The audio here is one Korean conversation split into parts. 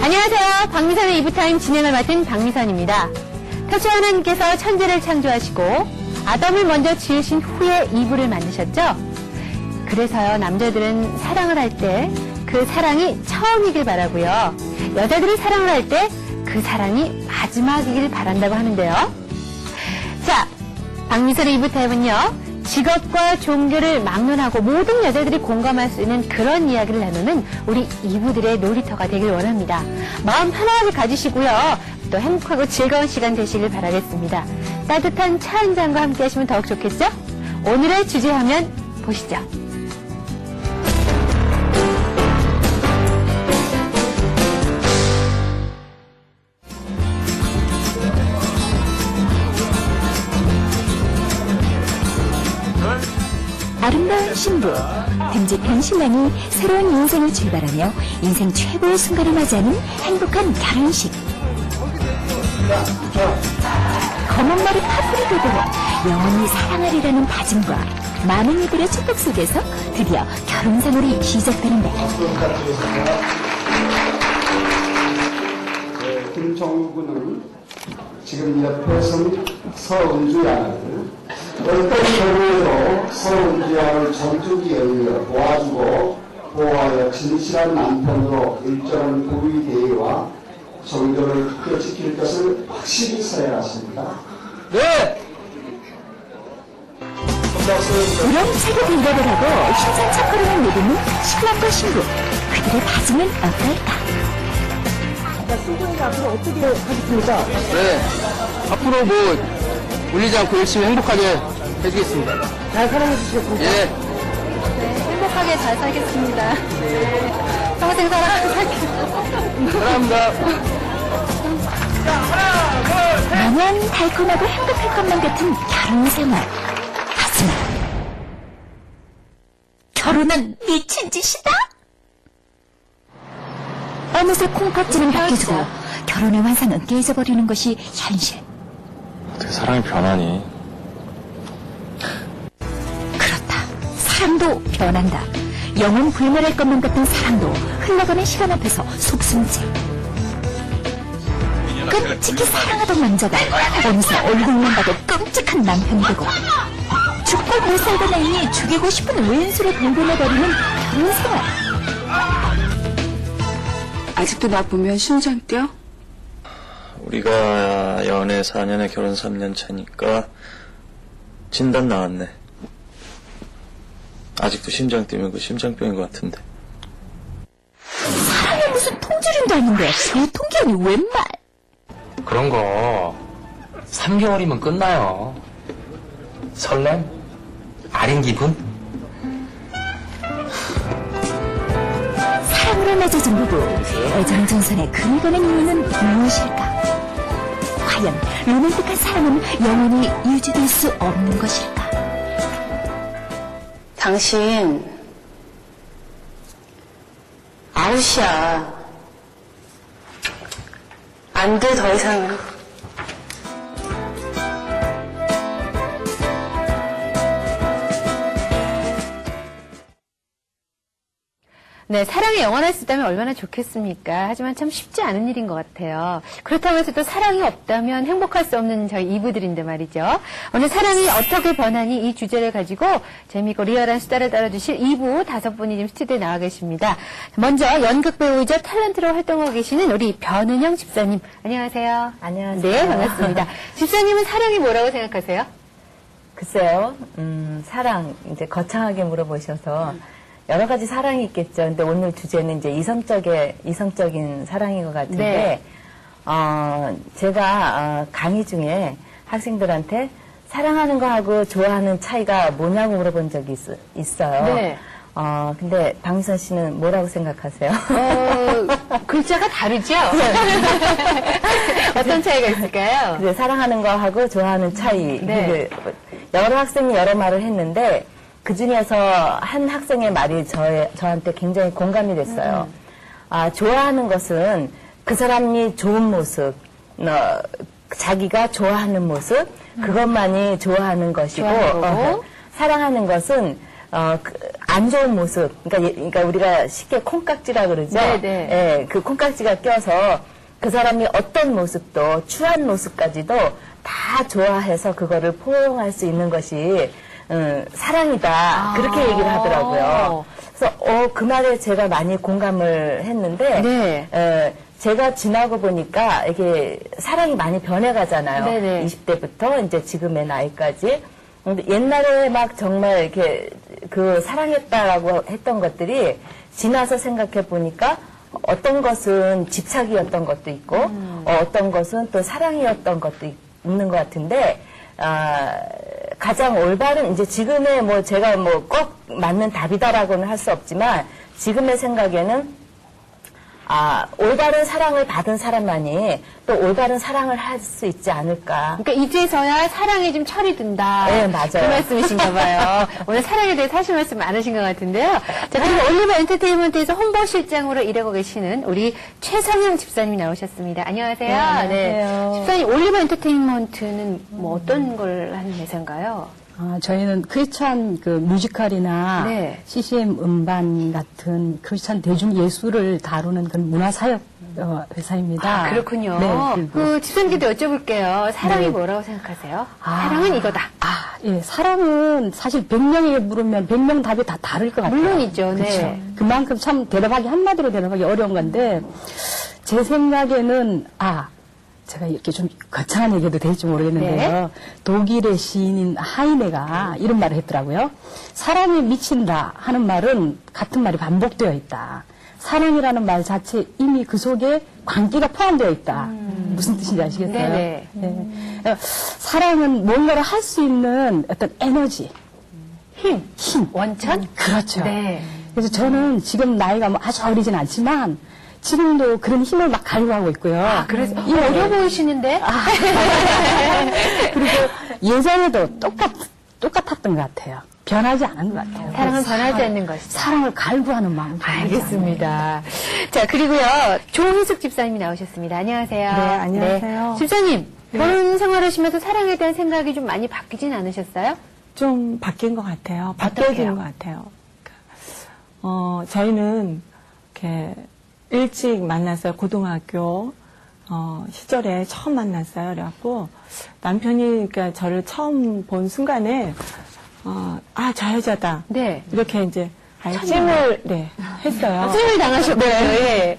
안녕하세요. 박미선의 이브타임 진행을 맡은 박미선입니다. 태초 하나님께서 천지를 창조하시고 아담을 먼저 지으신 후에 이브를 만드셨죠? 그래서요, 남자들은 사랑을 할 때 그 사랑이 처음이길 바라고요. 여자들이 사랑을 할 때 그 사랑이 마지막이길 바란다고 하는데요. 자, 박미선의 이브타임은요, 직업과 종교를 막론하고 모든 여자들이 공감할 수 있는 그런 이야기를 나누는 우리 이브들의 놀이터가 되길 원합니다. 마음 편안하게 가지시고요. 또 행복하고 즐거운 시간 되시길 바라겠습니다. 따뜻한 차 한 잔과 함께 하시면 더욱 좋겠죠? 오늘의 주제 화면 보시죠. 아름다운 신부, 듬직한 신랑이 새로운 인생을 출발하며 인생 최고의 순간을 맞이하는 행복한 결혼식. 검은 머리 파뿌리 부부는 영원히 사랑하리라는 다짐과 많은 이들의 축복 속에서 드디어 결혼 생활이 시작되는데, 김정구는 지금 옆에 선 서은주 양을 어떤 경우에도 서은주 양을 전주기 위해 도와주고 보호하여 진실한 남편으로 일정한 부위 대의와 정도를 크게 지킬 것을 확실히 서야하십니다. 네! 우렁차게 대답을 하고 힘찬 첫걸음을 내딛는 신랑과 신부, 그들의 다짐은 어떨까? 신부님이 앞으로 어떻게 하겠습니까? 네, 앞으로 울리지 않고 열심히 행복하게 해주겠습니다. 잘 사랑해 주시겠습니까? 예. 행복하게 잘 살겠습니다. 평생 사랑하고 살게요. 사랑합니다. 마냥 달콤하고 행복할 것만 같은 결혼 생활. 하지만 결혼은 미친 짓이다? 어느새 콩깍지는 벗겨지고 결혼의 환상은 깨져버리는 것이 현실. 어떻게 사랑이 변하니? 그렇다. 사랑도 변한다. 영원 불멸할 것만 같은 사랑도 흘러가는 시간 앞에서 속숨지. 끔찍히 사랑하던 남자가 어느새 얼굴만 봐도 끔찍한 남편이 되고, 죽고 못 살던 애인이 죽이고 싶은 왼수로 돌변해버리는 결혼 생활. 아직도 나 보면 심장 뛰어? 우리가 연애 4년에 결혼 3년 차니까 진단 나왔네. 아직도 심장 뛰면 그 심장병인 것 같은데. 사랑에 무슨 통조림도 아닌데 유통기한이 웬 말? 그런 거 3개월이면 끝나요. 설렘? 아린 기분? 사랑으로 맺어진 부부, 애정 전선의 근간의 이유는 무엇일까? 과연 로맨틱한 사랑은 영원히 유지될 수 없는 것일까? 당신 아웃이야. 안 돼, 더 이상은. 네, 사랑이 영원할 수 있다면 얼마나 좋겠습니까? 하지만 참 쉽지 않은 일인 것 같아요. 그렇다면서 또 사랑이 없다면 행복할 수 없는 저희 이브들인데 말이죠. 오늘 사랑이 어떻게 변하니 이 주제를 가지고 재미있고 리얼한 수다를 떨어주실 이브 5분이 지금 스튜디오에 나와 계십니다. 먼저 연극 배우이자 탤런트로 활동하고 계시는 우리 변은영 집사님. 안녕하세요. 안녕하세요. 네, 반갑습니다. 집사님은 사랑이 뭐라고 생각하세요? 글쎄요, 사랑, 이제 거창하게 물어보셔서 여러 가지 사랑이 있겠죠. 근데 오늘 주제는 이제 이성적인 사랑인 것 같은데, 네. 제가 강의 중에 학생들한테 사랑하는 거하고 좋아하는 차이가 뭐냐고 물어본 적이 있어요. 네. 근데 박미선 씨는 뭐라고 생각하세요? 글자가 다르죠? 어떤 차이가 있을까요? 그래, 사랑하는 거하고 좋아하는 차이. 네. 여러 학생이 여러 말을 했는데 그 중에서 한 학생의 말이 저한테 굉장히 공감이 됐어요. 좋아하는 것은 그 사람이 좋은 모습, 자기가 좋아하는 모습, 그것만이 좋아하는 것이고, 좋아하는 거고. 사랑하는 것은 안 좋은 모습, 그러니까 우리가 쉽게 콩깍지라 그러죠. 네, 네. 예, 그 콩깍지가 껴서 그 사람이 어떤 모습도 추한 모습까지도 다 좋아해서 그거를 포용할 수 있는 것이 사랑이다. 그렇게 얘기를 하더라고요. 그래서 그 말에 제가 많이 공감을 했는데 네. 제가 지나고 보니까 이게 사랑이 많이 변해가잖아요. 네네. 20대부터 이제 지금의 나이까지. 근데 옛날에 막 정말 이렇게 그 사랑했다라고 했던 것들이 지나서 생각해 보니까 어떤 것은 집착이었던 것도 있고 어떤 것은 또 사랑이었던 것도 있는 것 같은데 가장 올바른 이제 지금의 뭐 제가 뭐 꼭 맞는 답이다라고는 할 수 없지만 지금의 생각에는 올바른 사랑을 받은 사람만이 또 올바른 사랑을 할 수 있지 않을까. 그러니까 이제서야 사랑에 좀 철이 든다. 네, 맞아요. 그 말씀이신가 봐요. 오늘 사랑에 대해서 하신 말씀 많으신 것 같은데요. 자, 그리고 올리버 엔터테인먼트에서 홍보실장으로 일하고 계시는 우리 최성영 집사님이 나오셨습니다. 안녕하세요. 네, 안녕하세요. 집사님, 올리버 엔터테인먼트는 뭐 어떤 걸 하는 회사인가요? 저희는 크리스찬 그 뮤지컬이나 네. CCM 음반 같은 크리스찬 대중 예술을 다루는 그런 문화사역 회사입니다. 그렇군요. 네, 그 집사님께도 여쭤볼게요. 사랑이 네. 뭐라고 생각하세요? 사랑은 이거다. 예, 사랑은 사실 100명에게 물으면 100명 답이 다 다를 것 같아요. 물론이죠. 네. 그렇죠. 그만큼 참 한마디로 대답하기 어려운 건데 제 생각에는 제가 이렇게 좀 거창한 얘기도 될지 모르겠는데요. 네. 독일의 시인인 하이네가 이런 말을 했더라고요. 사랑에 미친다 하는 말은 같은 말이 반복되어 있다. 사랑이라는 말 자체 이미 그 속에 광기가 포함되어 있다. 무슨 뜻인지 아시겠어요? 네네. 네. 사랑은 뭔가를 할 수 있는 어떤 에너지, 힘, 원천? 그렇죠. 네. 그래서 저는 지금 나이가 뭐 아주 어리진 않지만 지금도 그런 힘을 막 갈구하고 있고요. 그래서 어려 보이시는데? 그리고 예전에도 똑같았던 것 같아요. 변하지 않은 것 같아요. 사랑은 변하지 않는 것이다. 사랑을 갈구하는 마음. 알겠습니다. 자, 그리고요, 조희숙 집사님이 나오셨습니다. 안녕하세요. 네, 안녕하세요. 집사님, 결혼 생활하시면서 사랑에 대한 생각이 좀 많이 바뀌진 않으셨어요? 좀 바뀐 것 같아요. 바뀌어지는 것 같아요. 저희는 이렇게 일찍 만났어요. 고등학교 시절에 처음 만났어요. 그래갖고 남편이 그러니까 저를 처음 본 순간에 저 여자다. 네. 이렇게 이제 찜을 했어요. 찜을 당하셨고요. 예.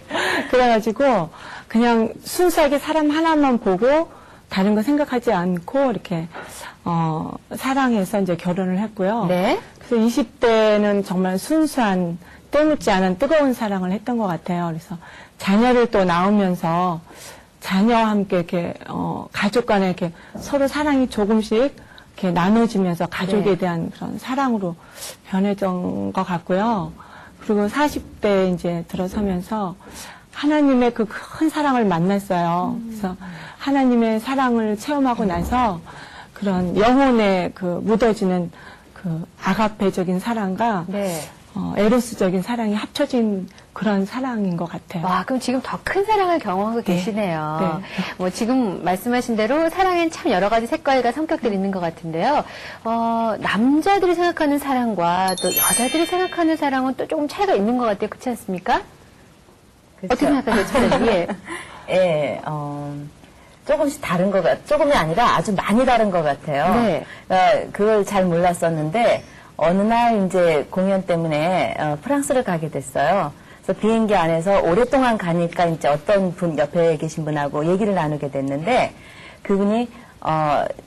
그래가지고 그냥 순수하게 사람 하나만 보고 다른 거 생각하지 않고 이렇게 사랑해서 이제 결혼을 했고요. 네. 그래서 20대는 정말 순수한 때묻지 않은 뜨거운 사랑을 했던 것 같아요. 그래서 자녀를 또 낳으면서 자녀와 함께 이렇게 가족 간에 이렇게 서로 사랑이 조금씩 이렇게 나눠지면서 가족에 대한 그런 사랑으로 변해진 것 같고요. 그리고 40대 이제 들어서면서 하나님의 그 큰 사랑을 만났어요. 그래서 하나님의 사랑을 체험하고 나서 그런 영혼에 그 묻어지는 그 아가페적인 사랑과 에로스적인 사랑이 합쳐진 그런 사랑인 것 같아요. 와, 그럼 지금 더 큰 사랑을 경험하고 계시네요. 네. 뭐 지금 말씀하신 대로 사랑엔 참 여러 가지 색깔과 성격들이 있는 것 같은데요. 남자들이 생각하는 사랑과 또 여자들이 생각하는 사랑은 또 조금 차이가 있는 것 같아요. 그렇지 않습니까? 어떻게 생각하세요, 집사님? 예, 조금씩 다른 것 조금이 아니라 아주 많이 다른 것 같아요. 네. 그걸 잘 몰랐었는데, 어느 날 이제 공연 때문에 프랑스를 가게 됐어요. 그래서 비행기 안에서 오랫동안 가니까 이제 어떤 분, 옆에 계신 분하고 얘기를 나누게 됐는데, 그분이,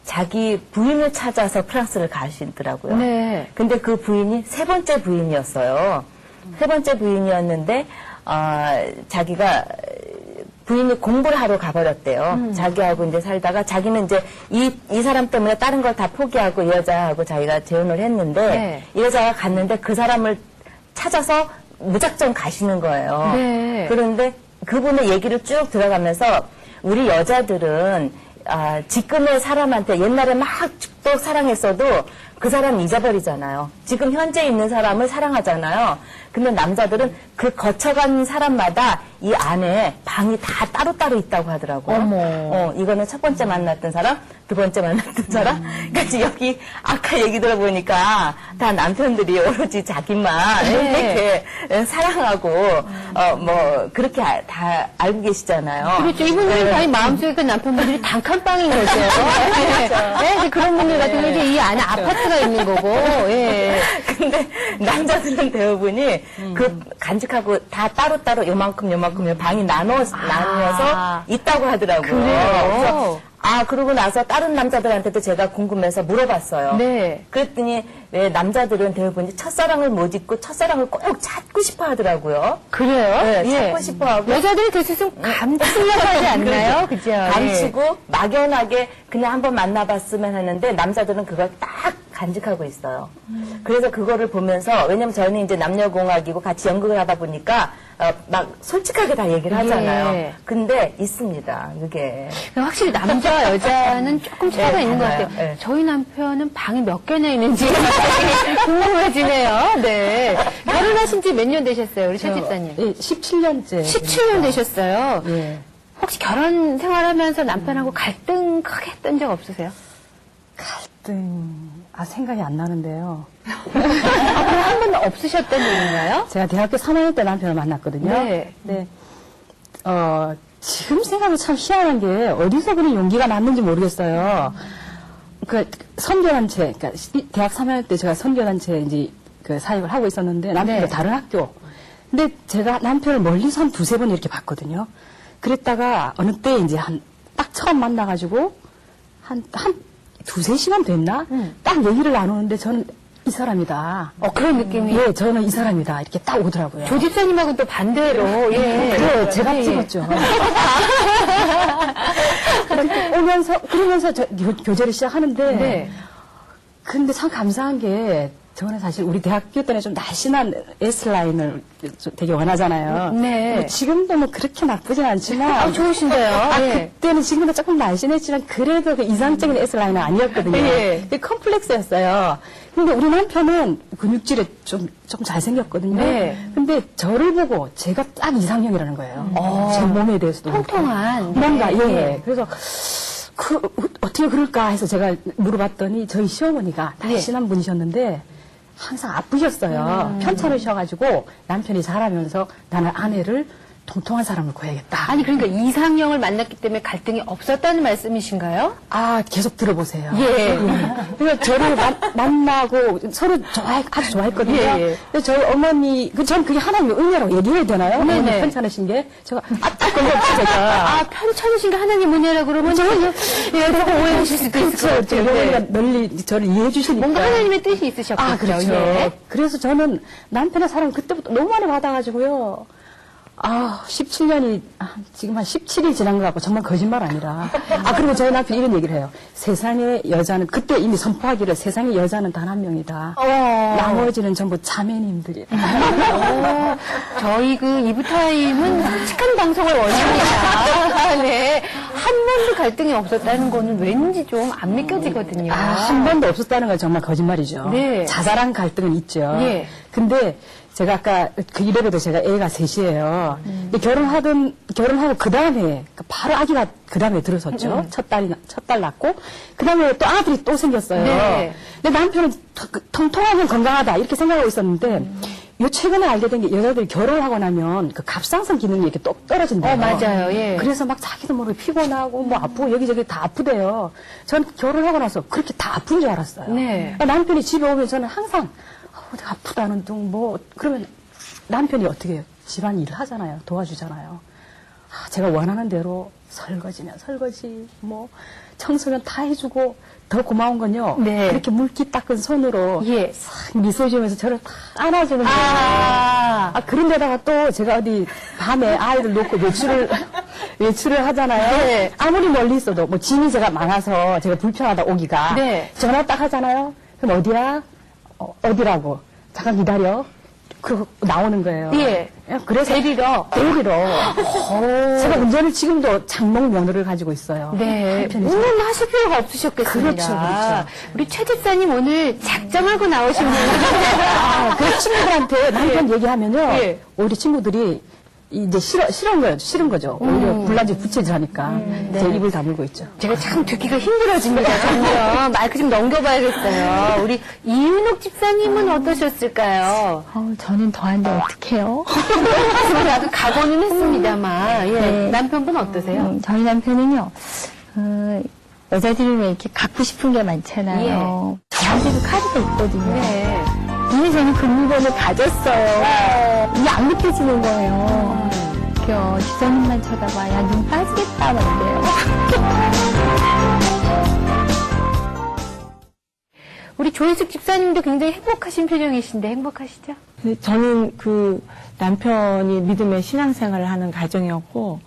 자기 부인을 찾아서 프랑스를 가시더라고요. 네. 근데 그 부인이 세 번째 부인이었어요. 세 번째 부인이었는데, 자기가 부인이 공부를 하러 가버렸대요. 자기하고 이제 살다가 자기는 이제 이 사람 때문에 다른 걸 다 포기하고 이 여자하고 자기가 재혼을 했는데 이 여자가 갔는데 그 사람을 찾아서 무작정 가시는 거예요. 네. 그런데 그분의 얘기를 쭉 들어가면서 우리 여자들은 지금의 사람한테 옛날에 막 또 사랑했어도 그 사람 잊어버리잖아요. 지금 현재 있는 사람을 사랑하잖아요. 근데 남자들은 그 거쳐간 사람마다 이 안에 방이 다 따로따로 있다고 하더라고요. 이거는 첫 번째 만났던 사람, 두 번째 만났던 사람. 그러니까 여기 아까 얘기 들어보니까 다 남편들이 오로지 자기만 이렇게 사랑하고 뭐 그렇게 다 알고 계시잖아요. 그렇죠. 이분들은 자기 마음속에 그 남편분들이 단칸방인 거죠. 네, 그런 분들 같은 경우는 이제 이 안에 아파트가 있는 거고, 예. 근데 남자들은 대부분이 그 간직하고 다 따로따로 요만큼 방이 나뉘어서 있다고 하더라고요. 그래요? 그래서 그러고 나서 다른 남자들한테도 제가 궁금해서 물어봤어요. 네. 그랬더니 왜 남자들은 대부분 첫사랑을 못 잊고 첫사랑을 꼭 찾고 싶어 하더라고요. 그래요? 네, 예. 찾고 싶어 하고. 여자들이 그래서 좀 감추려고 하지 않나요? 그죠? 감추고 막연하게 그냥 한번 만나봤으면 하는데 남자들은 그걸 딱 간직하고 있어요. 그래서 그거를 보면서 왜냐면 저희는 이제 남녀공학이고 같이 연극을 하다 보니까 막 솔직하게 다 얘기를 하잖아요. 예. 근데 있습니다. 그게. 확실히 남자, 여자는 조금 차이가 있는 것 같아요. 네. 저희 남편은 방이 몇 개나 있는지 궁금해지네요. 네. 결혼하신 지 몇 년 되셨어요, 우리 최 집사님? 예, 17년째. 17년 되셨어요. 예. 혹시 결혼 생활하면서 남편하고 갈등 크게 했던 적 없으세요? 생각이 안 나는데요. 한 번도 없으셨던 일인가요? 제가 대학교 3학년 때 남편을 만났거든요. 네. 네. 지금 생각하면 참 희한한 게 어디서 그런 용기가 났는지 모르겠어요. 그 선교단체, 그러니까 대학 3학년 때 제가 선교단체 이제 그 사역을 하고 있었는데 남편도 네. 다른 학교. 근데 제가 남편을 멀리서 한 두세 번 이렇게 봤거든요. 그랬다가 어느 때 이제 딱 처음 만나가지고 한 두세 시간 됐나? 딱 얘기를 나누는데 저는 이 사람이다. 그런 느낌이. 예, 저는 이 사람이다. 이렇게 딱 오더라고요. 조 집사님하고는 또 반대로, 예. 네, 제가 예. 찍었죠. 그러면서 교제를 시작하는데, 네. 근데 참 감사한 게, 저는 사실 우리 대학교 때는 좀 날씬한 S라인을 되게 원하잖아요. 네. 지금도 뭐 그렇게 나쁘진 않지만. 좋으신데요. 예. 그때는 지금보다 조금 날씬했지만, 그래도 그 이상적인 S라인은 아니었거든요. 예. 그게 컴플렉스였어요. 근데 우리 남편은 근육질에 좀 잘생겼거든요. 네. 근데 저를 보고 제가 딱 이상형이라는 거예요. 제 몸에 대해서도. 통통한. 뭔가, 네. 예. 그래서, 어떻게 그럴까 해서 제가 물어봤더니 저희 시어머니가 날씬한 분이셨는데 항상 아프셨어요. 편찮으셔가지고 남편이 자라면서 나는 아내를 통통한 사람을 구해야겠다. 아니, 그러니까 이상형을 만났기 때문에 갈등이 없었다는 말씀이신가요? 계속 들어보세요. 예. 그래서 저를 만나고 서로 아주 좋아했거든요. 예. 그래서 저희 어머니, 전 그게 하나님의 은혜라고 얘기해야 되나요? 네네. 어머니 편찮으신 게. 제가, 딱 걸렸지, 제가. 편찮으신 게 하나님 은혜라 그러면 저는 조금 오해하실 수도 있을 것 그렇죠. 같아요. 어머니가 네. 널리 저를 이해해 주시니까. 뭔가 하나님의 뜻이 있으셨겠죠. 그렇죠. 예. 그래서 저는 남편의 사랑 그때부터 너무 많이 받아가지고요. 17년이, 지금 한 17이 지난 것 같고, 정말 거짓말 아니라. 그리고 저희 남편이 이런 얘기를 해요. 세상의 여자는, 그때 이미 선포하기를 세상의 여자는 단 한 명이다. 나머지는 전부 자매님들이다. 저희 그 이브타임은 솔직한 방송을 원합니다. 네. 한 번도 갈등이 없었다는 거는 왠지 좀 안 믿겨지거든요. 한 번도 없었다는 건 정말 거짓말이죠. 네. 자잘한 갈등은 있죠. 예. 근데 제가 아까 그 이래봬도 제가 애가 셋이에요. 근데 결혼하고 그 다음에 바로 아기가 그 다음에 들어섰죠. 첫 딸 낳고 그 다음에 또 아들이 또 생겼어요. 네. 근데 남편은 통통하면 건강하다 이렇게 생각하고 있었는데 요 최근에 알게 된 게 여자들이 결혼하고 나면 그 갑상선 기능이 이렇게 똑 떨어진대요. 맞아요. 예. 그래서 막 자기도 모르게 피곤하고 뭐 아프고 여기저기 다 아프대요. 전 결혼하고 나서 그렇게 다 아픈 줄 알았어요. 네. 남편이 집에 오면 저는 항상 내가 아프다는 둥 그러면 남편이 어떻게 해요? 집안 일을 하잖아요. 도와주잖아요. 제가 원하는 대로 설거지면 설거지, 청소면 다 해주고 더 고마운 건요. 네. 그렇게 물기 닦은 손으로 예. 싹 미소 지으면서 저를 다 안아주는 거예요. 그런데다가 또 제가 어디 밤에 아이를 놓고 외출을 하잖아요. 네. 아무리 멀리 있어도 짐이 제가 많아서 제가 불편하다 오기가 네. 전화 딱 하잖아요. 그럼 어디야? 어디라고? 잠깐 기다려. 그러고 나오는 거예요. 예. 그래서 데리러. 제가 운전을 지금도 장롱 면허를 가지고 있어요. 네. 운전 하실 필요가 없으셨겠습니다. 그렇죠. 우리 최 집사님 오늘 작정하고 나오신 분이에요. 그 친구들한테 남편 얘기하면요. 예. 오히려 친구들이 이제 싫은 거죠. 오히려 불난지 부채질하니까 제 입을 다물고 있죠. 제가 참 듣기가 힘들어집니다. 점점 마이크 좀 넘겨봐야겠어요. 우리 이윤옥 집사님은 어떠셨을까요? 저는 더한데 어떡해요? 하지만 나도 각오는 했습니다만 예. 남편분 어떠세요? 저희 남편은요, 여자들은 왜 이렇게 갖고 싶은 게 많잖아요. 저한테도 카드가 있거든요. 네. 이미 저는 그 물건을 가졌어요. 이게 안 느껴지는 거예요. 집사님만 쳐다봐. 야, 눈 빠지겠다. 막 이래요. 우리 조혜숙 집사님도 굉장히 행복하신 표정이신데 행복하시죠? 근데 저는 그 남편이 믿음의 신앙생활을 하는 가정이었고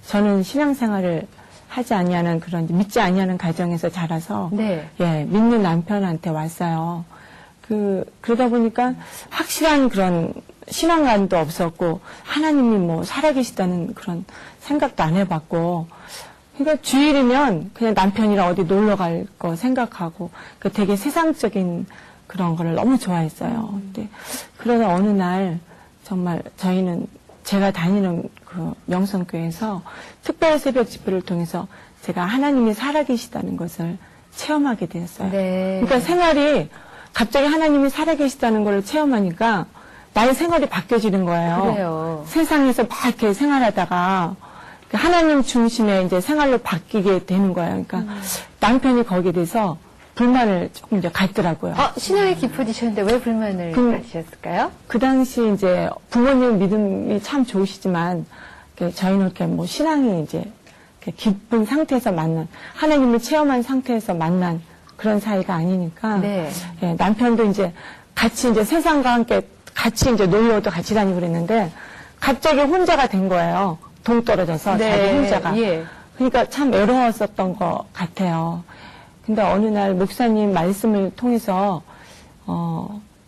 저는 신앙생활을 하지 아니하는 그런 믿지 아니하는 가정에서 자라서 네. 예, 믿는 남편한테 왔어요. 그러다 보니까 확실한 그런 신앙관도 없었고 하나님이 뭐 살아계시다는 그런 생각도 안 해봤고 그러니까 주일이면 그냥 남편이랑 어디 놀러 갈 거 생각하고 그 되게 세상적인 그런 거를 너무 좋아했어요. 근데 그러다 어느 날 정말 저희는 제가 다니는 그 명성교회에서 특별 새벽 집회를 통해서 제가 하나님이 살아계시다는 것을 체험하게 되었어요. 네. 그러니까 생활이 갑자기 하나님이 살아계시다는 걸 체험하니까 나의 생활이 바뀌어지는 거예요. 그래요. 세상에서 막 이렇게 생활하다가 하나님 중심의 이제 생활로 바뀌게 되는 거예요. 그러니까 남편이 거기에 대해서 불만을 조금 이제 갖더라고요. 신앙에 깊어지셨는데 왜 불만을 가지셨을까요? 그 당시 이제 부모님 믿음이 참 좋으시지만 저희는 이렇게 뭐 신앙이 이제 이렇게 깊은 상태에서 만난 하나님을 체험한 상태에서 만난 그런 사이가 아니니까 네. 예, 남편도 이제 같이 이제 세상과 함께 같이 이제 놀러도 같이 다니고 그랬는데 갑자기 혼자가 된 거예요. 동떨어져서 네. 자기 혼자가. 예. 그러니까 참 외로웠었던 것 같아요. 근데 어느 날 목사님 말씀을 통해서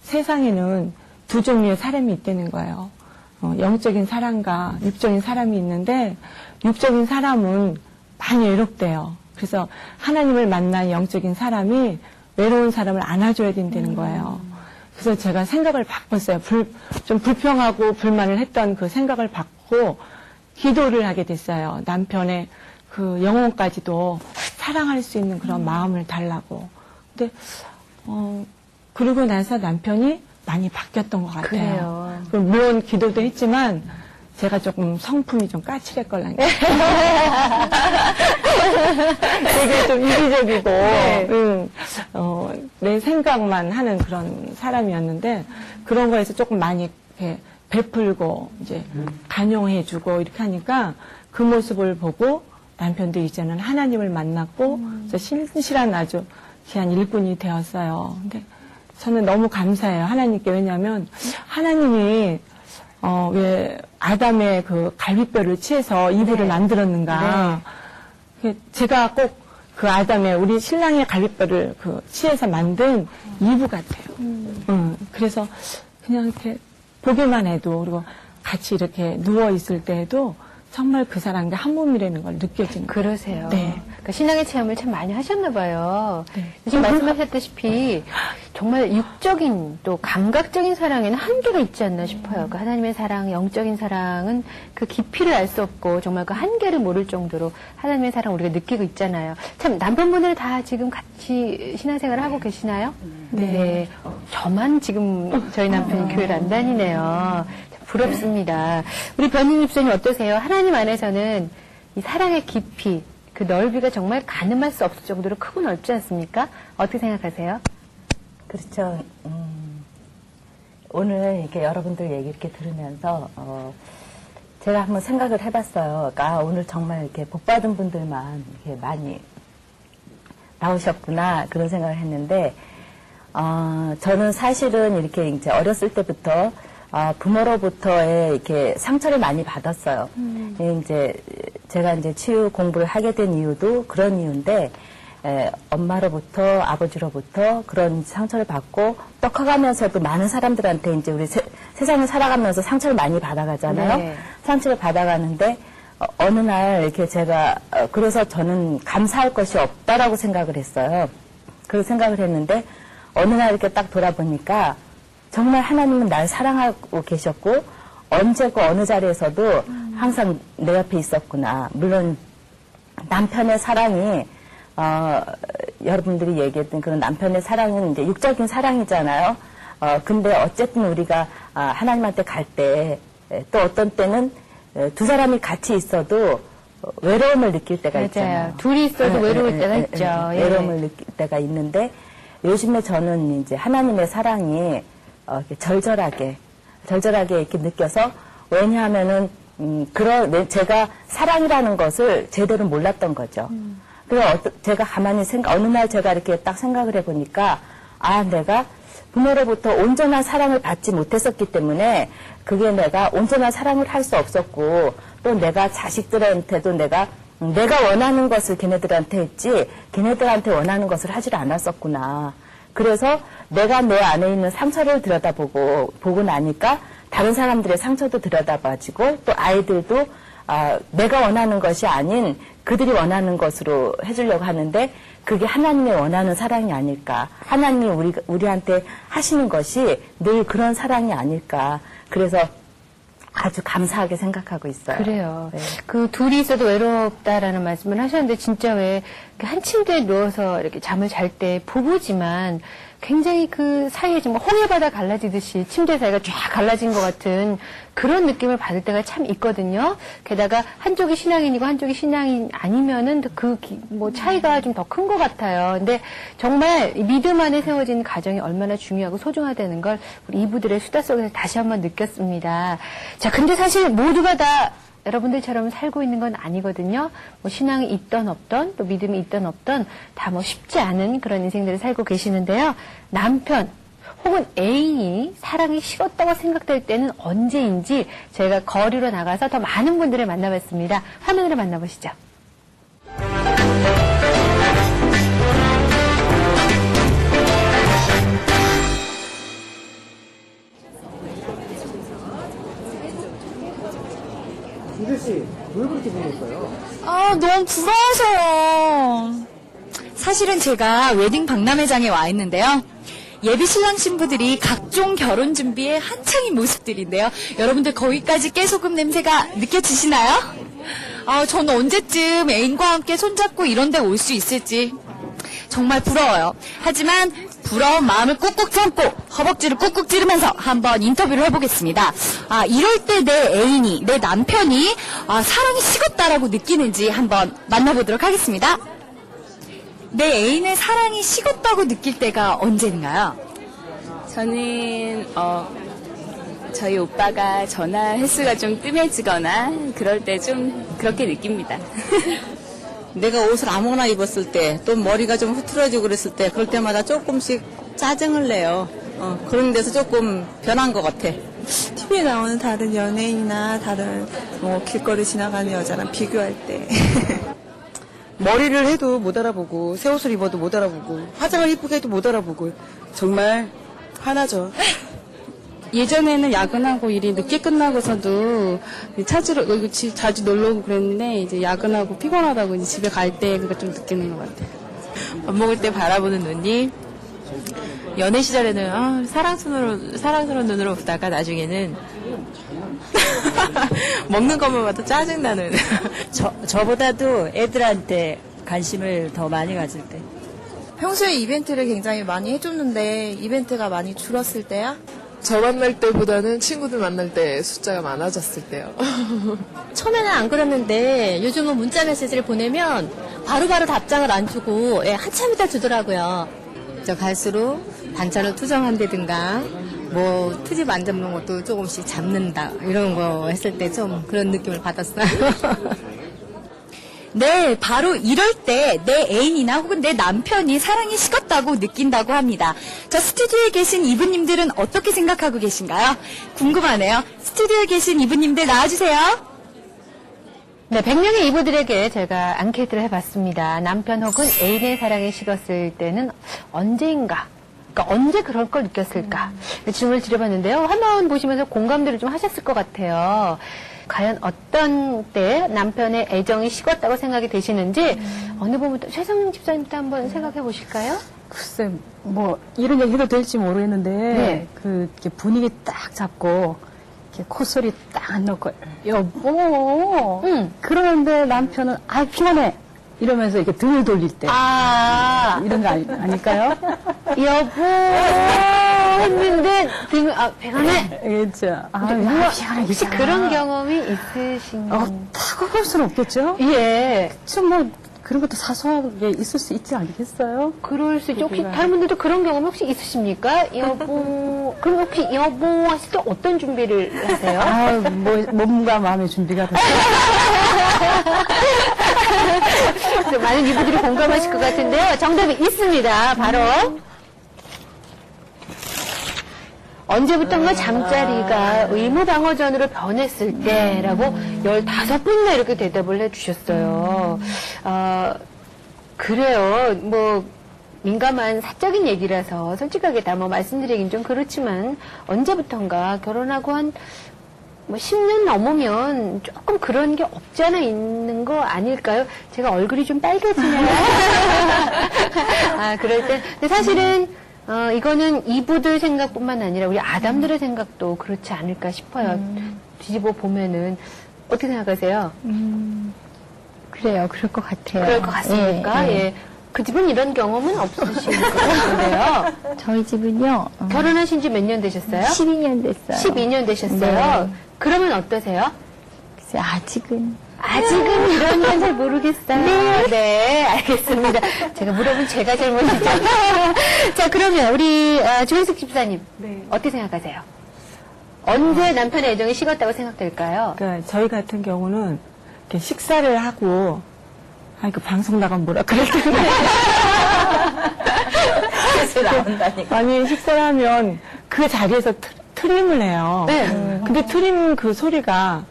세상에는 두 종류의 사람이 있다는 거예요. 영적인 사람과 육적인 사람이 있는데 육적인 사람은 많이 외롭대요. 그래서 하나님을 만난 영적인 사람이 외로운 사람을 안아줘야 된다는 거예요. 그래서 제가 생각을 바꿨어요. 좀 불평하고 불만을 했던 그 생각을 바꾸고 기도를 하게 됐어요. 남편의 그 영혼까지도 사랑할 수 있는 그런 마음을 달라고. 근데 그러고 나서 남편이 많이 바뀌었던 것 같아요. 물론 기도도 했지만 제가 조금 성품이 좀 까칠했걸랑요. 되게 좀 이기적이고 내 생각만 하는 그런 사람이었는데 그런 거에서 조금 많이 이렇게 베풀고 이제 간용해주고 이렇게 하니까 그 모습을 보고 남편도 이제는 하나님을 만났고 신실한 아주 귀한 일꾼이 되었어요. 근데 저는 너무 감사해요. 하나님께. 왜냐하면 하나님이 왜 아담의 그 갈비뼈를 치해서 이불을 만들었는가. 제가 꼭 그 아담의 우리 신랑의 갈비뼈를 그 치해서 만든 이불 같아요. 그래서 그냥 이렇게 보기만 해도 그리고 같이 이렇게 누워 있을 때에도 정말 그 사람과 한 몸이라는 걸 느껴지는 거예요. 그러세요. 네. 그러니까 신앙의 체험을 참 많이 하셨나 봐요. 네. 지금 말씀하셨다시피 정말 육적인 또 감각적인 사랑에는 한계가 있지 않나 싶어요. 그 하나님의 사랑, 영적인 사랑은 그 깊이를 알 수 없고 정말 그 한계를 모를 정도로 하나님의 사랑 우리가 느끼고 있잖아요. 참 남편분들 다 지금 같이 신앙생활을 하고 계시나요? 네. 저만 지금 저희 남편이 교회를 안 다니네요. 참 부럽습니다. 우리 변희님 집사님 어떠세요? 하나님 안에서는 이 사랑의 깊이, 그 넓이가 정말 가늠할 수 없을 정도로 크고 넓지 않습니까? 어떻게 생각하세요? 그렇죠. 오늘 이렇게 여러분들 얘기 이렇게 들으면서 제가 한번 생각을 해봤어요. 그러니까 오늘 정말 이렇게 복 받은 분들만 이렇게 많이 나오셨구나 그런 생각을 했는데 저는 사실은 이렇게 이제 어렸을 때부터 부모로부터의 이렇게 상처를 많이 받았어요. 이제 제가 이제 치유 공부를 하게 된 이유도 그런 이유인데 엄마로부터 아버지로부터 그런 상처를 받고 또 커가면서도 많은 사람들한테 이제 우리 세상을 살아가면서 상처를 많이 받아가잖아요. 네. 상처를 받아가는데 어느 날 이렇게 제가 그래서 저는 감사할 것이 없다라고 생각을 했어요. 그런 생각을 했는데 어느 날 이렇게 딱 돌아보니까 정말 하나님은 날 사랑하고 계셨고 언제고 어느 자리에서도 항상 내 옆에 있었구나. 물론 남편의 사랑이 여러분들이 얘기했던 그런 남편의 사랑은 이제 육적인 사랑이잖아요. 근데 어쨌든 우리가 하나님한테 갈 때 또 어떤 때는 두 사람이 같이 있어도 외로움을 느낄 때가 맞아요. 있잖아요. 둘이 있어도 외로울 때가 있죠. 예. 외로움을 느낄 때가 있는데 요즘에 저는 이제 하나님의 사랑이 이렇게 절절하게 이렇게 느껴서 왜냐하면은 제가 사랑이라는 것을 제대로 몰랐던 거죠. 그래서 제가 가만히 어느 날 제가 이렇게 딱 생각을 해보니까 내가 부모로부터 온전한 사랑을 받지 못했었기 때문에 그게 내가 온전한 사랑을 할 수 없었고 또 내가 자식들한테도 내가 원하는 것을 걔네들한테 했지 걔네들한테 원하는 것을 하질 않았었구나. 그래서 내가 내 안에 있는 상처를 보고 나니까 다른 사람들의 상처도 들여다봐지고 또 아이들도 내가 원하는 것이 아닌 그들이 원하는 것으로 해주려고 하는데 그게 하나님의 원하는 사랑이 아닐까. 하나님이 우리한테 하시는 것이 늘 그런 사랑이 아닐까. 그래서 아주 감사하게 생각하고 있어요. 그래요. 네. 그 둘이 있어도 외롭다라는 말씀을 하셨는데 진짜 왜 한 침대에 누워서 이렇게 잠을 잘 때 부부지만 굉장히 그 사이에 정말 홍해바다 갈라지듯이 침대 사이가 쫙 갈라진 것 같은 그런 느낌을 받을 때가 참 있거든요. 게다가 한쪽이 신앙인이고 한쪽이 신앙인 아니면은 뭐 차이가 좀 더 큰 것 같아요. 근데 정말 이 믿음 안에 세워진 가정이 얼마나 중요하고 소중하다는 걸 우리 이부들의 수다 속에서 다시 한번 느꼈습니다. 자, 근데 사실 모두가 다 여러분들처럼 살고 있는 건 아니거든요. 뭐 신앙이 있던 없던 또 믿음이 있던 없던 다 뭐 쉽지 않은 그런 인생들을 살고 계시는데요. 남편 혹은 애인이 사랑이 식었다고 생각될 때는 언제인지 저희가 거리로 나가서 더 많은 분들을 만나봤습니다. 화면으로 만나보시죠. 이글씨, 왜 그렇게 생겼어요? 너무 부러워서요. 사실은 제가 웨딩 박람회장에 와 있는데요. 예비 신랑 신부들이 각종 결혼 준비에 한창인 모습들인데요. 여러분들 거기까지 깨소금 냄새가 느껴지시나요? 저는 언제쯤 애인과 함께 손잡고 이런 데 올 수 있을지 정말 부러워요. 하지만 부러운 마음을 꾹꾹 참고 허벅지를 꾹꾹 찌르면서 한번 인터뷰를 해보겠습니다. 이럴 때 내 애인이, 내 남편이 사랑이 식었다라고 느끼는지 한번 만나보도록 하겠습니다. 내 애인의 사랑이 식었다고 느낄 때가 언제인가요? 저는 저희 오빠가 전화 횟수가 좀 뜸해지거나 그럴 때 좀 그렇게 느낍니다. 내가 옷을 아무거나 입었을 때, 또 머리가 좀 흐트러지고 그랬을 때, 그럴 때마다 조금씩 짜증을 내요. 그런 데서 조금 변한 것 같아. TV에 나오는 다른 연예인이나 다른 길거리 지나가는 여자랑 비교할 때 머리를 해도 못 알아보고, 새 옷을 입어도 못 알아보고, 화장을 이쁘게 해도 못 알아보고, 정말 화나죠. 예전에는 야근하고 일이 늦게 끝나고서도 찾으러 자주 놀러 오고 그랬는데 이제 야근하고 피곤하다고 이제 집에 갈 때 그거 좀 느끼는 것 같아요. 밥 먹을 때 바라보는 눈이 연애 시절에는 사랑스러운 눈으로 보다가 나중에는 먹는 것만 봐도 짜증나는. 저보다도 애들한테 관심을 더 많이 가질 때. 평소에 이벤트를 굉장히 많이 해줬는데 이벤트가 많이 줄었을 때야? 저 만날 때보다는 친구들 만날 때 숫자가 많아졌을 때요. 처음에는 안 그랬는데 요즘은 문자 메시지를 보내면 바로바로 답장을 안 주고 한참 있다 주더라고요. 갈수록 반찬을 투정한다든가 뭐 트집 안 잡는 것도 조금씩 잡는다 이런 거 했을 때 좀 그런 느낌을 받았어요. 네, 바로 이럴 때 내 애인이나 혹은 내 남편이 사랑이 식었다고 느낀다고 합니다. 저 스튜디오에 계신 이브님들은 어떻게 생각하고 계신가요? 궁금하네요. 스튜디오에 계신 이브님들 나와주세요. 네, 100명의 이부들에게 제가 앙케이트를 해봤습니다. 남편 혹은 애인의 사랑에 식었을 때는 언제인가? 그러니까 언제 그럴 걸 느꼈을까? 질문을 드려봤는데요. 한번 보시면서 공감대를 좀 하셨을 것 같아요. 과연 어떤 때 남편의 애정이 식었다고 생각이 되시는지 어느 부분부터 최성윤 집사님부터 한번 생각해 보실까요? 글쎄, 뭐, 이런 얘기 해도 될지 모르겠는데, 네. 이렇게 분위기 딱 잡고, 이렇게 콧소리 딱 넣고, 여보! 그러는데 남편은, 아, 피곤해! 이러면서 이렇게 등을 돌릴 때. 이런 거 아닐까요? 여보! 했는데, 피곤해! 그렇죠. 혹시 그런 경험이 있으신가요? 타고 갈 수는 없겠죠? 예. 좀 뭐, 그런 것도 사소하게 있을 수 있지 않겠어요? 그럴 수 있죠. 혹시 다른 분들도 그런 경험 혹시 있으십니까? 여보. 그럼 혹시 여보 하실 때 어떤 준비를 하세요? 몸과 마음의 준비가 됐어요. 많은 이분들이 공감하실 것 같은데요. 정답이 있습니다. 바로. 언제부턴가 잠자리가 의무방어전으로 변했을 때라고 15분이나 이렇게 대답을 해주셨어요. 그래요. 뭐, 민감한 사적인 얘기라서 솔직하게 다 뭐 말씀드리긴 좀 그렇지만 언제부턴가 결혼하고 한 10년 넘으면 조금 그런 게 없지 않아 있는 거 아닐까요? 제가 얼굴이 좀 빨개지네요. 그럴 때. 근데 사실은 이거는 이부들 생각뿐만 아니라 우리 아담들의 생각도 그렇지 않을까 싶어요. 뒤집어 보면은 어떻게 생각하세요? 그래요. 그럴 것 같아요. 그럴 것 같습니까? 예. 그 집은 이런 경험은 없으신 것 같은데요. 저희 집은요. 결혼하신 지 몇 년 되셨어요? 12년 됐어요. 12년 되셨어요. 네. 그러면 어떠세요? 글쎄, 아직은 이런 건 잘 모르겠어요. 네, 알겠습니다. 제가 물어본 제가 잘못이죠. 자, 그러면 우리 조현숙 집사님 어떻게 생각하세요? 언제 남편의 애정이 식었다고 생각될까요? 그러니까 저희 같은 경우는 이렇게 식사를 하고 그 방송 나가면 뭐라 그럴 텐데. 아니, 식사를 하면 그 자리에서 트림을 해요. 네. 근데 트림 그 소리가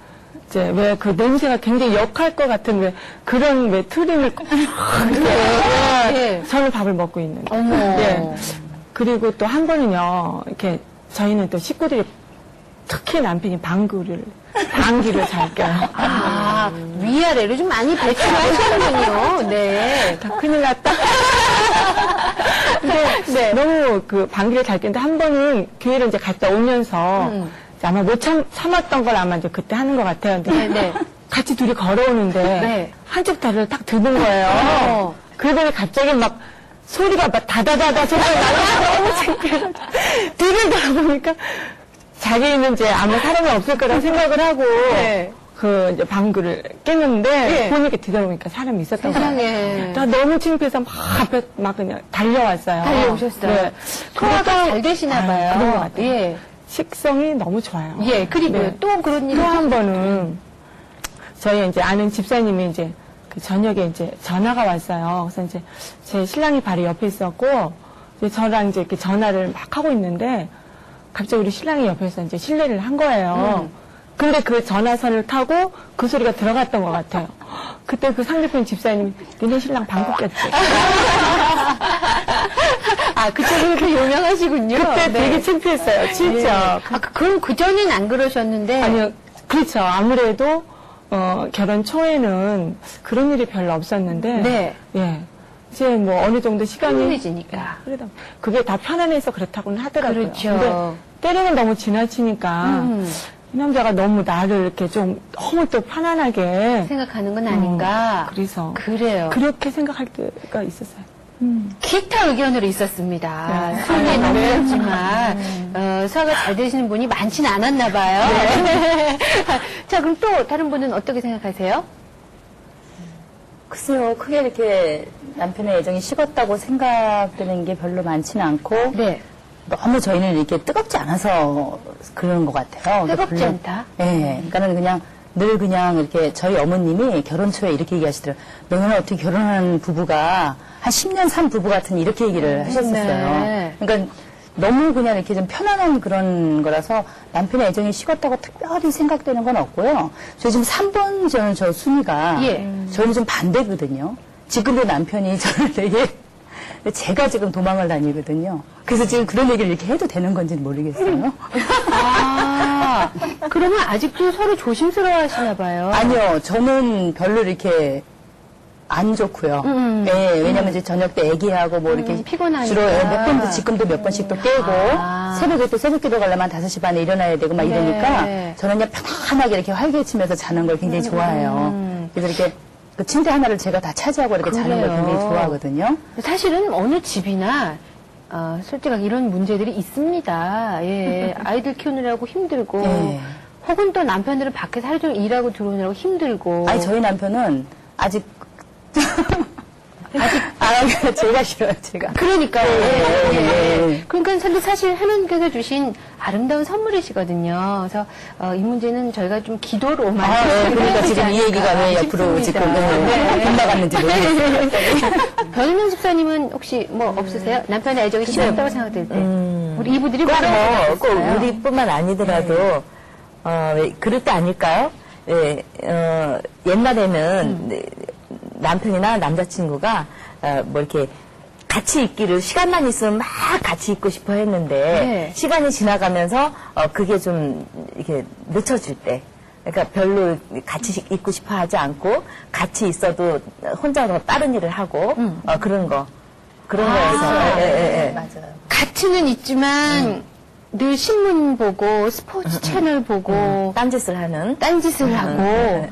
이제 왜 그 냄새가 굉장히 역할 것 같은 왜 그런 왜 트림을 예. 저는 밥을 먹고 있는데. 예. 그리고 또 한 번은요, 이렇게 저희는 또 식구들이 특히 남편이 방귀를 잘 껴요. 위아래로 좀 많이 배출하시는군요. 네. 다 큰일 났다. 근데 너무 그 방귀를 잘 뀌는데 한 번은 교회를 이제 갔다 오면서 아마 못 참았던 걸 아마 이제 그때 하는 것 같아요. 근데 같이 둘이 걸어오는데 한쪽 다리를 딱 드는 거예요. 그러더니 갑자기 막 소리가 막 다다다다 소리가 나서 너무 창피해서 뒤를 돌아보니까 자기는 이제 아무 사람이 없을 거라고 생각을 하고 그 이제 방구를 깼는데 보니까 뒤돌아보니까 사람이 있었던 거예요. 나 너무 창피해서 막 앞에 막 그냥 달려왔어요. 달려오셨어요. 네. 소화가 잘 되시나 봐요. 그런 것 같아요. 예. 식성이 너무 좋아요. 예, 그리고요. 또 그런 일이 또 한 번은 저희 이제 아는 집사님이 이제 그 저녁에 이제 전화가 왔어요. 그래서 이제 제 신랑이 바로 옆에 있었고 이제 저랑 이제 이렇게 전화를 막 하고 있는데 갑자기 우리 신랑이 옆에서 이제 실례를 한 거예요. 근데 그 전화선을 타고 그 소리가 들어갔던 것 같아요. 그때 그 상대편 집사님이 니네 신랑 방귀 꼈지. 그쪽이 그렇게 유명하시군요. 그때 되게 창피했어요. 진짜. 그럼 그전엔 안 그러셨는데. 아니요. 그렇죠. 아무래도 결혼 초에는 그런 일이 별로 없었는데. 예. 이제 뭐 어느 정도 시간이 편해지니까. 그러다 그게 다 편안해서 그렇다고는 하더라고요. 그렇죠. 근데 때로는 너무 지나치니까 이 남자가 너무 나를 이렇게 좀 너무 또 편안하게 생각하는 건 아닌가. 그래서 그래요. 그렇게 생각할 때가 있었어요. 기타 의견으로 있었습니다. 손에 남겼지만 소화가 잘 되시는 분이 많지는 않았나 봐요. 자, 그럼 또 다른 분은 어떻게 생각하세요? 글쎄요, 크게 이렇게 남편의 애정이 식었다고 생각되는 게 별로 많지는 않고, 너무 저희는 이렇게 뜨겁지 않아서 그러는 것 같아요. 뜨겁지 않다? 네, 그러니까는 그냥 늘 그냥 이렇게 저희 어머님이 결혼 초에 이렇게 얘기하시더라고요. 너는 어떻게 결혼한 부부가 한 10년 산 부부 같은 이렇게 얘기를 하셨었어요. 그러니까 너무 그냥 이렇게 좀 편안한 그런 거라서 남편의 애정이 식었다고 특별히 생각되는 건 없고요. 저 지금 3번 저 순위가 저는 좀 반대거든요. 지금도 남편이 저를 되게 제가 지금 도망을 다니거든요. 그래서 지금 그런 얘기를 이렇게 해도 되는 건지는 모르겠어요. 아, 그러면 아직도 서로 조심스러워 하시나 봐요. 아니요, 저는 별로 이렇게 안 좋고요. 네, 왜냐면 이제 저녁 때 애기하고 뭐 이렇게 피곤하니까. 주로 몇 번도 지금도 몇 번씩 또 깨고 새벽에 또 새벽 기도 가려면 5시 반에 일어나야 되고 막 이러니까 저는 그냥 편안하게 이렇게 활개치면서 자는 걸 굉장히 좋아해요. 그래서 이렇게 그 침대 하나를 제가 다 차지하고 이렇게 자는 걸 굉장히 좋아하거든요. 사실은 어느 집이나 솔직하게 이런 문제들이 있습니다. 예, 아이들 키우느라고 힘들고 혹은 또 남편들은 밖에서 하루 종일 일하고 들어오느라고 힘들고. 아니 저희 남편은 아직 제가 싫어요, 제가. 그러니까요. 예. 그러니까 사실 하나님께서 주신 아름다운 선물이시거든요. 그래서 이 문제는 저희가 좀 기도로 많이. 그러니까 지금 이 얘기가 왜 옆으로 지금 빗나갔는지 모르겠어요. 변은영 집사님은 혹시 뭐 없으세요? 남편의 애정이 식었다고 생각될 때. 우리 이부들이 꼭 우리뿐만 아니더라도 왜 그럴 때 아닐까요? 예, 옛날에는 남편이나 남자친구가 뭐 이렇게 같이 있기를 시간만 있으면 막 같이 있고 싶어 했는데 시간이 지나가면서 그게 좀 이렇게 늦춰질 때, 그러니까 별로 같이 있고 싶어 하지 않고 같이 있어도 혼자 더 다른 일을 하고 그런 거에서 맞아요. 같이는 있지만 늘 신문 보고 스포츠 채널 보고 딴짓을 하는 하고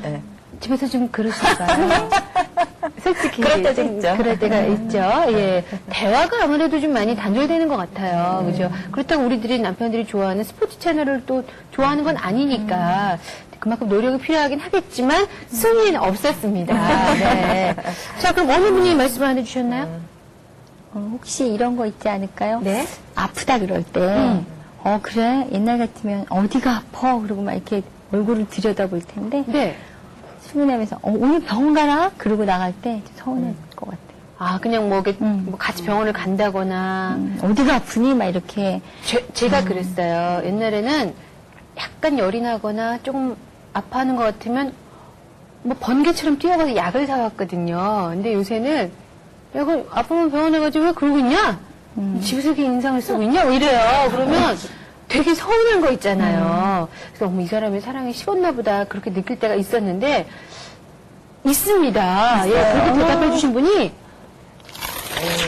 집에서 좀 그러실까요? 솔직히 그럴 때도 있죠. 그럴 때가 있죠. 예, 대화가 아무래도 좀 많이 단절되는 것 같아요. 그죠? 그렇다고 우리들이 남편들이 좋아하는 스포츠 채널을 또 좋아하는 건 아니니까 그만큼 노력이 필요하긴 하겠지만 승리는 없었습니다. 네. 자, 그럼 어느 분이 말씀을 안 해주셨나요? 혹시 이런 거 있지 않을까요? 네. 아프다 그럴 때, 그래? 옛날 같으면 어디가 아파? 그러고 막 이렇게 얼굴을 들여다볼 텐데, 네. 수문하면서 오늘 병원 가나? 그러고 나갈 때 서운할 것 같아요. 아, 그냥 뭐 같이 병원을 간다거나. 어디가 아프니? 막 이렇게. 제가 그랬어요. 옛날에는 약간 열이 나거나 조금 아파하는 것 같으면 뭐 번개처럼 뛰어가서 약을 사왔거든요. 근데 요새는 야, 그 아프면 병원에 가지 왜 그러고 있냐? 집에서 이렇게 인상을 쓰고 있냐? 뭐 이래요. 그러면 되게 서운한 거 있잖아요. 그래서 어머, 이 사람의 사랑이 식었나 보다 그렇게 느낄 때가 있었는데 있습니다. 예, 그렇게 대답해 주신 분이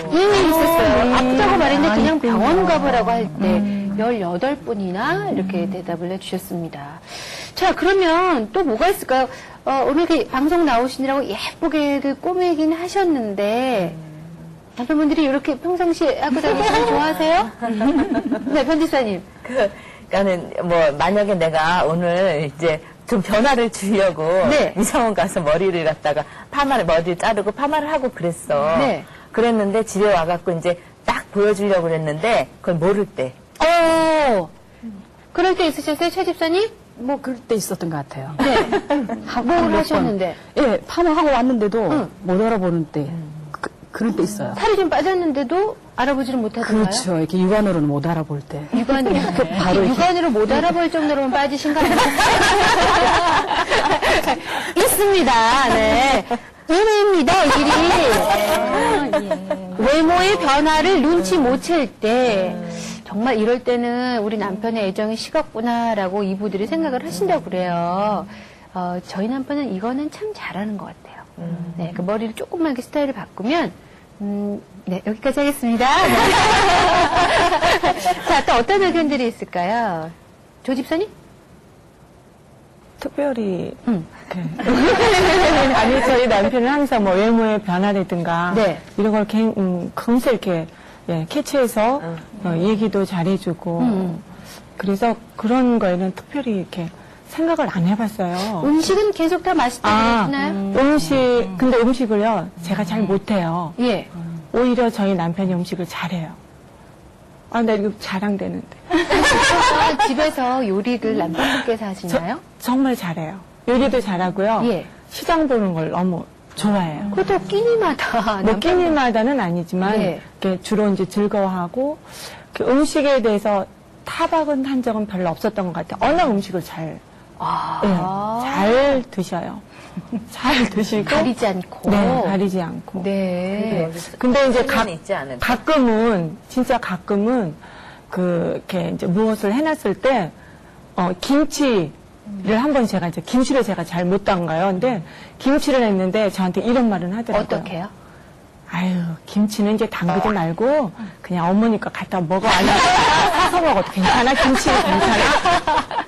있었어요. 아프다고 말했는데 그냥 병원 가보라고 할 때 18분이나 이렇게 대답을 해주셨습니다. 자, 그러면 또 뭐가 있을까요? 오늘 이렇게 방송 나오시느라고 예쁘게들 꼬매긴 하셨는데 남편분들이 이렇게 평상시에 하고 다니시는 거 좋아하세요? 네, 변지사님. 그러니까는 뭐 만약에 내가 오늘 이제 좀 변화를 주려고 미사원 가서 머리를 갖다가 머리를 자르고 파마를 하고 그랬어. 그랬는데 집에 와갖고 이제 딱 보여주려고 그랬는데 그걸 모를 때. 그럴 때 있으셨어요, 최 집사님? 뭐 그럴 때 있었던 것 같아요. 네. 뭘 하셨는데? 예, 파마하고 왔는데도 못 알아보는 때. 그럴 때 있어요. 살이 좀 빠졌는데도 알아보지를 못하던가요? 그렇죠. 이렇게 육안으로는 못 알아볼 때. 육안으로. 바로 육안으로 못 알아볼 정도로는 빠지신가요? 있습니다. 네. 의외입니다, 일이. 외모의 변화를 눈치 못 챌 때, 정말 이럴 때는 우리 남편의 애정이 식었구나라고 이부들이 생각을 하신다고 그래요. 저희 남편은 이거는 참 잘하는 것 같아요. 네, 그 머리를 조금만 이렇게 스타일을 바꾸면, 네, 여기까지 하겠습니다. 자, 또 어떤 의견들이 있을까요? 조 집사님? 특별히 아니 저희 남편은 항상 뭐 외모의 변화라든가 이런 걸 금세 이렇게 캐치해서 얘기도 잘해주고 그래서 그런 거에는 특별히 이렇게 생각을 안 해봤어요. 음식은 계속 다 맛있다고 그러시나요? 근데 음식을요 제가 잘 못해요. 오히려 저희 남편이 음식을 잘해요. 나 이거 자랑되는데. 집에서 요리를 남편분께서 하시나요? 정말 잘해요. 요리도 잘하고요. 시장 보는 걸 너무 좋아해요. 그것도 끼니마다. 뭐 끼니마다는 아니지만 이렇게 주로 이제 즐거워하고 그 음식에 대해서 타박은 한 적은 별로 없었던 것 같아요. 워낙 음식을 잘 드셔요. 잘 드시고 가리지 않고. 네, 가리지 않고. 네. 근데 이제 있지 않을까? 가끔은 진짜 가끔은 이렇게 이제 무엇을 해놨을 때 김치를 한번 제가 이제 김치를 제가 잘 못 담가요. 근데 김치를 했는데 저한테 이런 말은 하더라고요. 어떻게요? 아유, 김치는 이제 담그지 말고 그냥 어머니 거 갖다 먹어. 아니면 사서 먹어도 괜찮아? 김치는 괜찮아?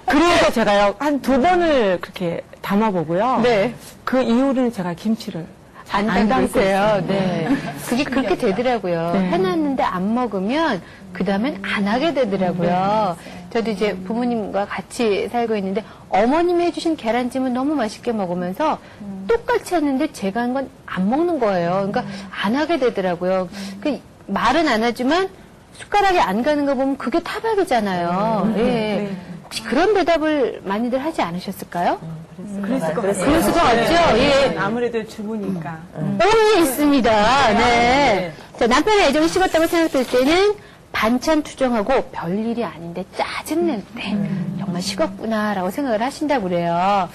그래서 제가요, 한 2번을 그렇게 담아보고요. 네. 그 이후로는 제가 김치를 안 담고 담으세요. 있어요. 네. 그게 그렇게 되더라고요. 네. 해놨는데 안 먹으면 그 다음엔 안 하게 되더라고요. 저도 이제 부모님과 같이 살고 있는데 어머님이 해주신 계란찜은 너무 맛있게 먹으면서 똑같이 했는데 제가 한 건 안 먹는 거예요. 그러니까 안 하게 되더라고요. 그 말은 안 하지만 숟가락이 안 가는 거 보면 그게 타박이잖아요. 예. 혹시 그런 대답을 많이들 하지 않으셨을까요? 그랬을 것 같아요. 그럴 수가 없죠. 예. 아무래도 주부니까. 오해 있습니다. 네. 자, 남편의 애정이 식었다고 생각될 때는 반찬 투정하고 별일이 아닌데 짜증낼 때 정말 식었구나라고 생각을 하신다고 그래요.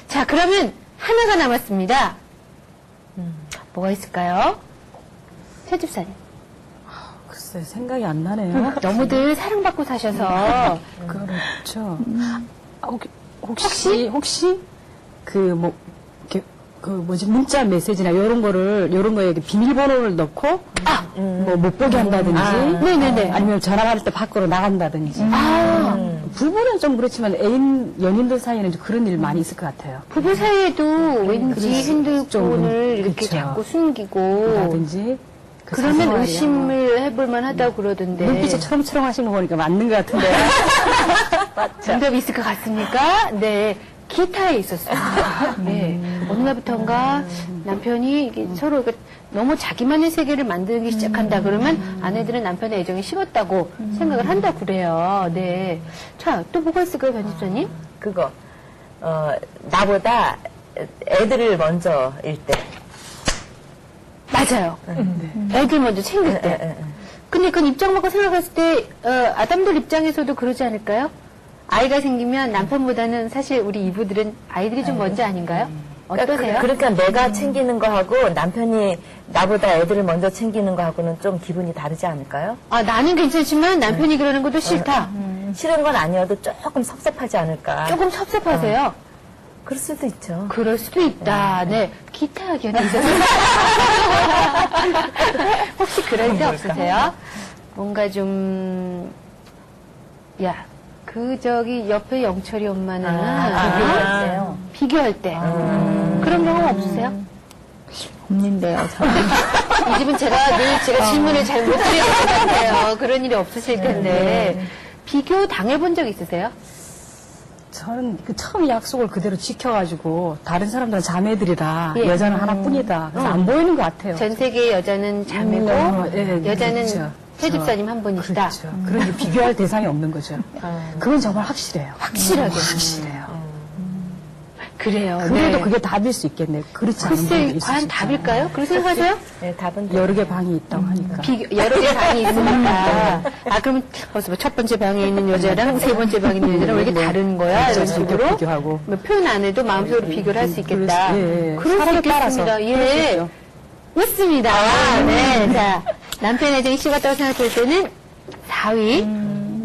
자, 그러면 하나가 남았습니다. 뭐가 있을까요? 최 집사님. 글쎄, 생각이 안 나네요. 너무들 사랑받고 사셔서. 그렇죠. 혹시, 문자 메시지나 요런 거에 비밀번호를 넣고, 못 보게 한다든지. 네네네. 아니면 전화할 때 밖으로 나간다든지. 부부는 좀 그렇지만 연인들 사이에는 좀 그런 일 많이 있을 것 같아요. 부부 사이에도 왠지 핸드폰을 이렇게 그쵸. 자꾸 숨기고. 라든지. 그러면 의심을 해볼만 하다고 그러던데. 눈빛이 초롱초롱 하신 거 보니까 맞는 것 같은데. 정답이 있을 것 같습니까? 네. 기타에 있었습니다. 네. 어느 날부터인가 남편이 이게 서로 너무 자기만의 세계를 만들기 시작한다 그러면 아내들은 남편의 애정이 식었다고 생각을 한다고 그래요. 네. 자, 또 뭐가 있을까요, 편집자님? 그거 나보다 애들을 먼저 일 때. 맞아요. 애들 먼저 챙길 때. 근데 그건 입장 바꿔 생각했을 때 아담들 입장에서도 그러지 않을까요? 아이가 생기면 남편보다는 사실 우리 이부들은 아이들이 좀 먼저 아닌가요? 어떠세요? 그러니까 내가 챙기는 거하고 남편이 나보다 애들을 먼저 챙기는 거하고는 좀 기분이 다르지 않을까요? 아, 나는 괜찮지만 남편이 그러는 것도 싫다. 싫은 건 아니어도 조금 섭섭하지 않을까. 조금 섭섭하세요? 그럴 수도 있죠. 그럴 수도 있다. 네. 기타 학연이 있어서. 혹시 그럴 때 없으세요? 뭔가 좀, 옆에 영철이 엄마는 비교할 때요. 비교할 때. 그런 경험 없으세요? 없는데요, 이 집은 제가 질문을 잘 못 드릴 것 같아요. 그런 일이 없으실 텐데. 비교 당해본 적 있으세요? 저는 처음 약속을 그대로 지켜가지고 다른 사람들은 자매들이라 예. 여자는 하나뿐이다. 그래서 안 보이는 것 같아요. 전 세계의 여자는 자매고 여자는 그렇죠. 최 집사님 한 분이시다. 그렇죠. 그런 비교할 대상이 없는 거죠. 그건 정말 확실해요. 확실하게. 확실해요. 그래요. 그래도 네. 그게 답일 수 있겠네. 그렇지 않은 분도 글쎄, 있을 과연 수 답일까요? 그렇게 생각하세요? 네, 답은 여러 개 방이 있다고 하니까. 여러 개 방이 있으니까. 그러면 벌써 첫 번째 방에 있는 여자랑 세 번째 방에 있는 여자랑 왜 이렇게 다른 거야? 이런 식으로. 비교하고. 뭐 표현 안 해도 마음속으로 비교를 할 수 있겠다. 예, 예. 그럴 수 사람에 따라서 있겠습니다. 예. 그러시죠. 맞습니다. 네. 자, 남편 애정이 식었다고 생각할 때는 4위.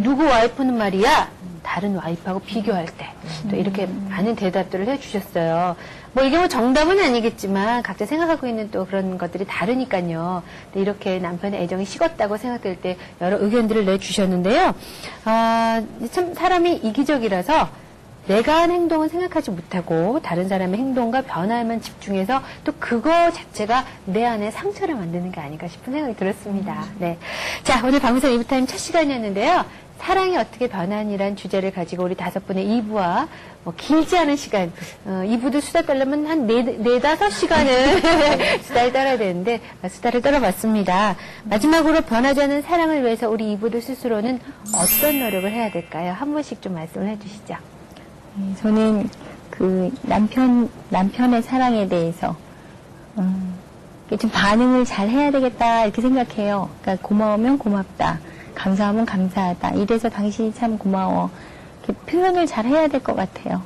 누구 와이프는 말이야. 다른 와이프하고 비교할 때. 또 이렇게 많은 대답들을 해주셨어요. 뭐 이게 뭐 정답은 아니겠지만 각자 생각하고 있는 또 그런 것들이 다르니까요. 근데 이렇게 남편의 애정이 식었다고 생각될 때 여러 의견들을 내주셨는데요. 참 사람이 이기적이라서 내가 한 행동은 생각하지 못하고 다른 사람의 행동과 변화에만 집중해서 또 그거 자체가 내 안에 상처를 만드는 게 아닌가 싶은 생각이 들었습니다. 네. 자, 오늘 방송 2부타임 첫 시간이었는데요. 사랑이 어떻게 변하니란 주제를 가지고 우리 5분의 2부와 길지 않은 시간, 2부도 수다 떨려면 한 4-5시간을 수다를 떨어야 되는데 수다를 떨어봤습니다. 마지막으로 변하지 않은 사랑을 위해서 우리 2부들 스스로는 어떤 노력을 해야 될까요? 한 분씩 좀 말씀을 해주시죠. 저는 남편의 사랑에 대해서, 좀 반응을 잘 해야 되겠다, 이렇게 생각해요. 그러니까 고마우면 고맙다. 감사하면 감사하다. 이래서 당신이 참 고마워. 이렇게 표현을 잘 해야 될 것 같아요.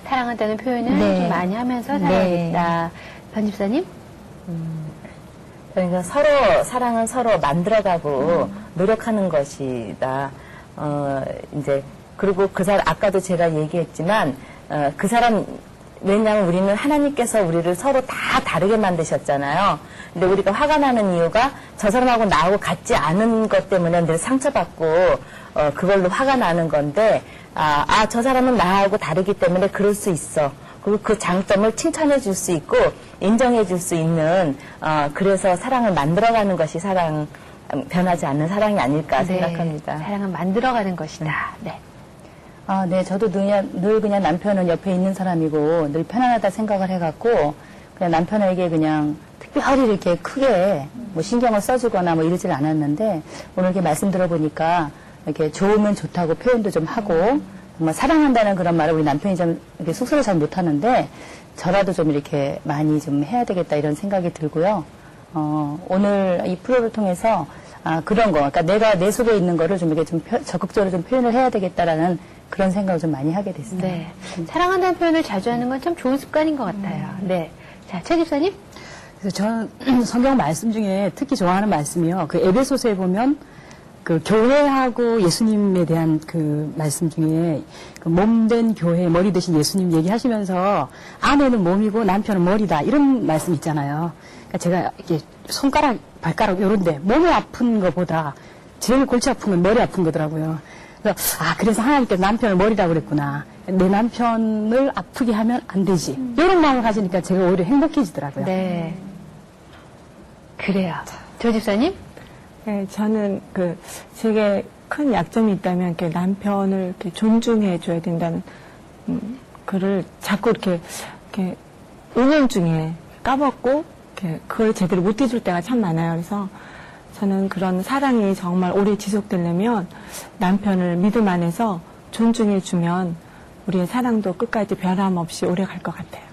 사랑한다는 표현을 네. 좀 많이 하면서 네. 살아야겠다. 편집사님? 그러니까 서로 사랑은 서로 만들어가고 노력하는 것이다. 이제 그리고 그 사람 아까도 제가 얘기했지만 그 사람 왜냐하면 우리는 하나님께서 우리를 서로 다 다르게 만드셨잖아요. 근데 우리가 화가 나는 이유가 저 사람하고 나하고 같지 않은 것 때문에 늘 상처받고 그걸로 화가 나는 건데 저 사람은 나하고 다르기 때문에 그럴 수 있어. 그리고 그 장점을 칭찬해 줄 수 있고 인정해 줄 수 있는 그래서 사랑을 만들어가는 것이 변하지 않는 사랑이 아닐까 생각합니다. 사랑은 만들어가는 것이다. 네. 네, 저도 늘 그냥 남편은 옆에 있는 사람이고 늘 편안하다 생각을 해갖고 그냥 남편에게 그냥 특별히 이렇게 크게 뭐 신경을 써주거나 뭐 이러질 않았는데 오늘 이렇게 말씀 들어보니까 이렇게 좋으면 좋다고 표현도 좀 하고 정말 사랑한다는 그런 말을 우리 남편이 좀 이렇게 숙소를 잘 못하는데 저라도 좀 이렇게 많이 좀 해야 되겠다 이런 생각이 들고요. 오늘 이 프로를 통해서 그런 거, 그러니까 내가 내 속에 있는 거를 좀 이렇게 좀 적극적으로 좀 표현을 해야 되겠다라는 그런 생각을 좀 많이 하게 됐어요. 네. 사랑한다는 표현을 자주 하는 건 참 좋은 습관인 것 같아요. 네. 자, 최 집사님? 그래서 저는 성경 말씀 중에 특히 좋아하는 말씀이요. 그 에베소서에 보면 그 교회하고 예수님에 대한 그 말씀 중에 그 몸된 교회, 머리 되신 예수님 얘기하시면서 아내는 몸이고 남편은 머리다 이런 말씀 있잖아요. 그러니까 제가 이렇게 손가락, 발가락 요런데 몸이 아픈 것보다 제일 골치 아픈 건 머리 아픈 거더라고요. 그래서 하나님께서 남편을 머리라고 그랬구나. 내 남편을 아프게 하면 안 되지. 이런 마음을 가지니까 제가 오히려 행복해지더라고요. 네. 그래요. 조 집사님? 네, 저는 제게 큰 약점이 있다면 남편을 이렇게 존중해 줘야 된다는 그를 자꾸 이렇게 은연중에 까먹고 그걸 제대로 못 해줄 때가 참 많아요. 그래서 저는 그런 사랑이 정말 오래 지속되려면 남편을 믿음 안에서 존중해 주면 우리의 사랑도 끝까지 변함없이 오래 갈 것 같아요.